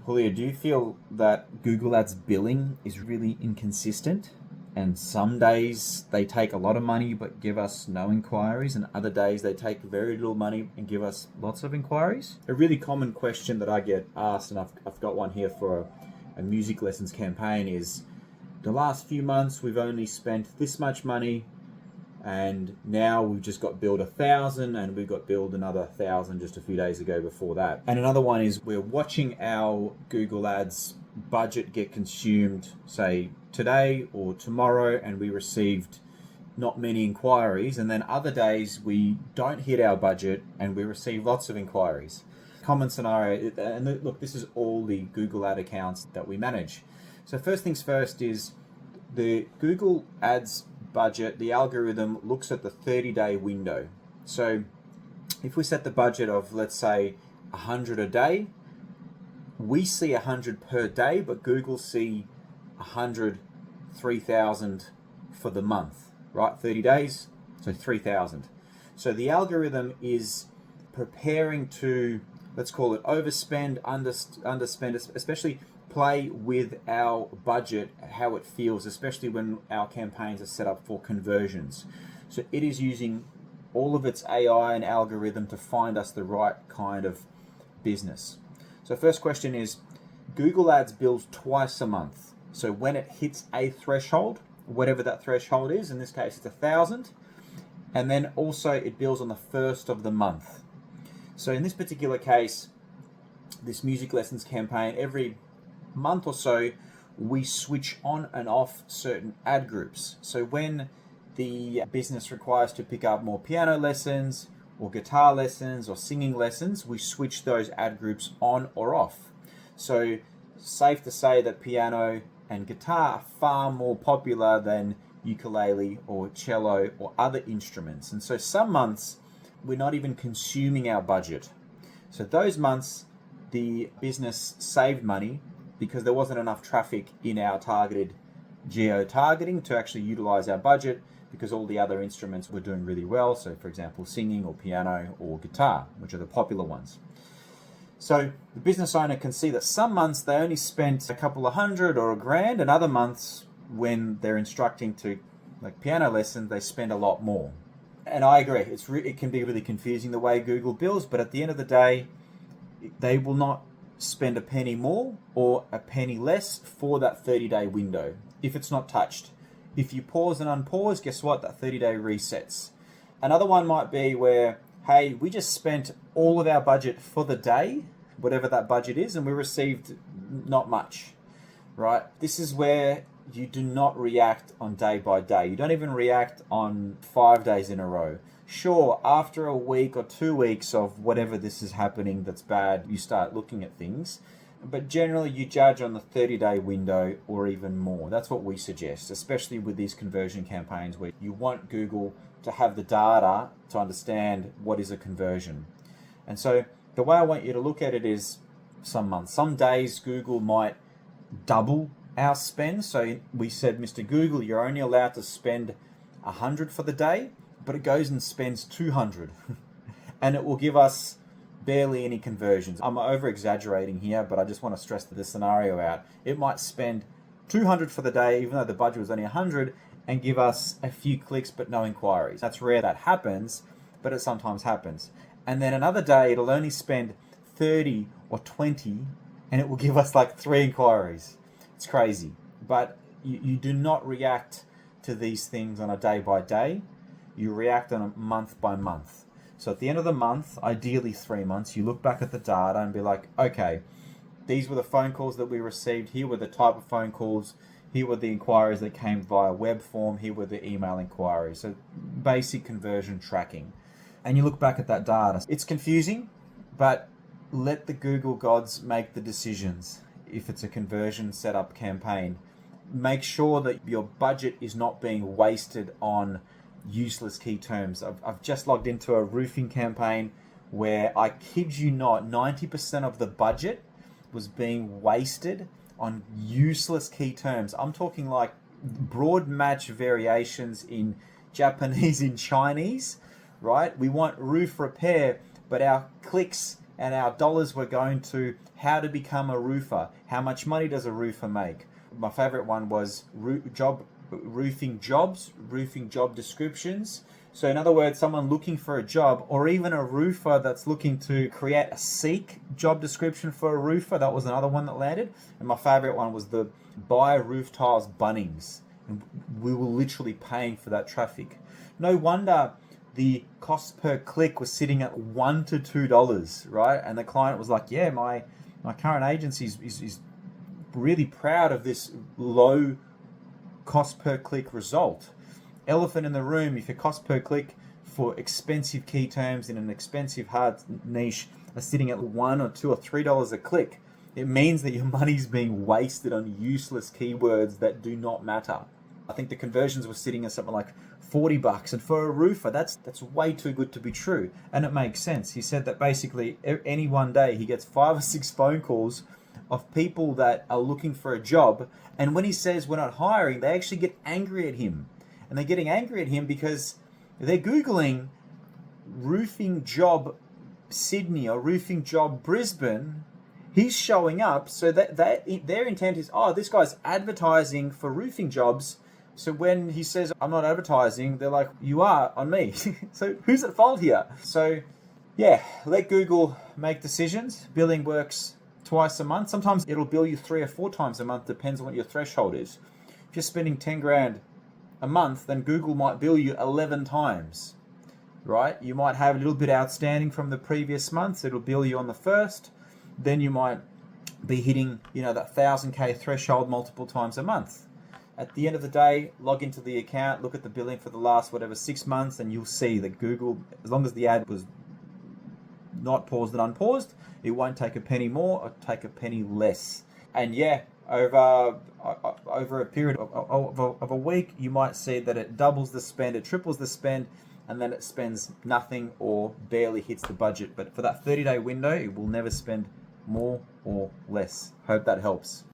Julio, do you feel that Google Ads billing is really inconsistent? And some days they take a lot of money but give us no inquiries, and other days they take very little money and give us lots of inquiries? A really common question that I get asked, and I've got one here for a music lessons campaign, is the last few months we've only spent this much money, and now we've just got billed 1,000, and we've got billed another 1,000 just a few days ago before that. And another one is we're watching our Google Ads budget get consumed, say today or tomorrow, and we received not many inquiries, and then other days we don't hit our budget and we receive lots of inquiries. Common scenario, and look, this is all the Google Ad accounts that we manage. So first things first is the Google Ads budget, the algorithm looks at the 30-day window. So if we set the budget of, let's say, 100 a day, we see 100 per day, but Google see 100, 3,000 for the month, right? 30 days, so 3,000. So the algorithm is preparing to, let's call it overspend, underspend, especially play with our budget, how it feels, especially when our campaigns are set up for conversions. So it is using all of its AI and algorithm to find us the right kind of business. So first question is, Google Ads bills twice a month. So when it hits a threshold, whatever that threshold is, in this case it's 1,000, and then also it bills on the first of the month. So in this particular case, this music lessons campaign, every month or so, we switch on and off certain ad groups. So when the business requires to pick up more piano lessons or guitar lessons or singing lessons, we switch those ad groups on or off. So safe to say that piano and guitar are far more popular than ukulele or cello or other instruments. And so some months we're not even consuming our budget. So those months the business saved money because there wasn't enough traffic in our targeted geo-targeting to actually utilize our budget, because all the other instruments were doing really well. So for example, singing or piano or guitar, which are the popular ones. So the business owner can see that some months they only spent a couple of hundred or $1,000, and other months when they're instructing to like piano lessons, they spend a lot more. And I agree, it can be really confusing the way Google bills, but at the end of the day, they will not spend a penny more or a penny less for that 30-day window if it's not touched. If you pause and unpause, guess what? That 30-day resets. Another one might be where, hey, we just spent all of our budget for the day, whatever that budget is, and we received not much, right? This is where you do not react on day by day. You don't even react on 5 days in a row. Sure, after a week or 2 weeks of whatever this is happening that's bad, you start looking at things. But generally, you judge on the 30-day window or even more. That's what we suggest, especially with these conversion campaigns where you want Google to have the data to understand what is a conversion. And so the way I want you to look at it is some months. Some days Google might double our spend. So we said, Mr. Google, you're only allowed to spend 100 for the day, but it goes and spends 200 and it will give us barely any conversions. I'm over exaggerating here, but I just want to stress this scenario out. It might spend 200 for the day, even though the budget was only 100, and give us a few clicks but no inquiries. That's rare that happens, but it sometimes happens. And then another day it'll only spend 30 or 20 and it will give us like 3 inquiries. It's crazy. But you do not react to these things on a day by day. You react on a month by month. So at the end of the month, ideally 3 months, you look back at the data and be like, okay, these were the phone calls that we received. Here were the type of phone calls. Here were the inquiries that came via web form. Here were the email inquiries. So basic conversion tracking. And you look back at that data. It's confusing, but let the Google gods make the decisions. If it's a conversion setup campaign, make sure that your budget is not being wasted on useless key terms. I've just logged into a roofing campaign where, I kid you not, 90% of the budget was being wasted on useless key terms. I'm talking like broad match variations in Japanese, in Chinese, right? We want roof repair, but our clicks and our dollars were going to how to become a roofer. How much money does a roofer make? My favorite one was roofing job descriptions. So in other words, someone looking for a job, or even a roofer that's looking to create a Seek job description for a roofer. That was another one that landed. And my favorite one was the buy roof tiles Bunnings. And we were literally paying for that traffic. No wonder the cost per click was sitting at $1 to $2, right? And the client was like, yeah, my current agency is really proud of this low cost per click result. Elephant in the room, if your cost per click for expensive key terms in an expensive hard niche are sitting at $1 or $2 or $3 a click, it means that your money's being wasted on useless keywords that do not matter. I think the conversions were sitting at something like $40, and for a roofer, that's way too good to be true. And it makes sense. He said that basically any one day he gets 5 or 6 phone calls of people that are looking for a job, and when he says we're not hiring, they actually get angry at him. And they're getting angry at him because they're Googling roofing job Sydney or roofing job Brisbane. He's showing up, so that their intent is, oh, this guy's advertising for roofing jobs. So when he says, I'm not advertising, they're like, you are on me. So who's at fault here? So yeah, let Google make decisions. Billing works twice a month. Sometimes it'll bill you 3 or 4 times a month, depends on what your threshold is. If you're spending 10 grand a month, then Google might bill you 11 times, right? You might have a little bit outstanding from the previous month, so it'll bill you on the first. Then you might be hitting, that 1,000K threshold multiple times a month. At the end of the day, log into the account, look at the billing for the last 6 months, and you'll see that Google, as long as the ad was not paused and unpaused, it won't take a penny more or take a penny less. And yeah, over a period of a week, you might see that it doubles the spend, it triples the spend, and then it spends nothing or barely hits the budget. But for that 30-day window, it will never spend more or less. Hope that helps.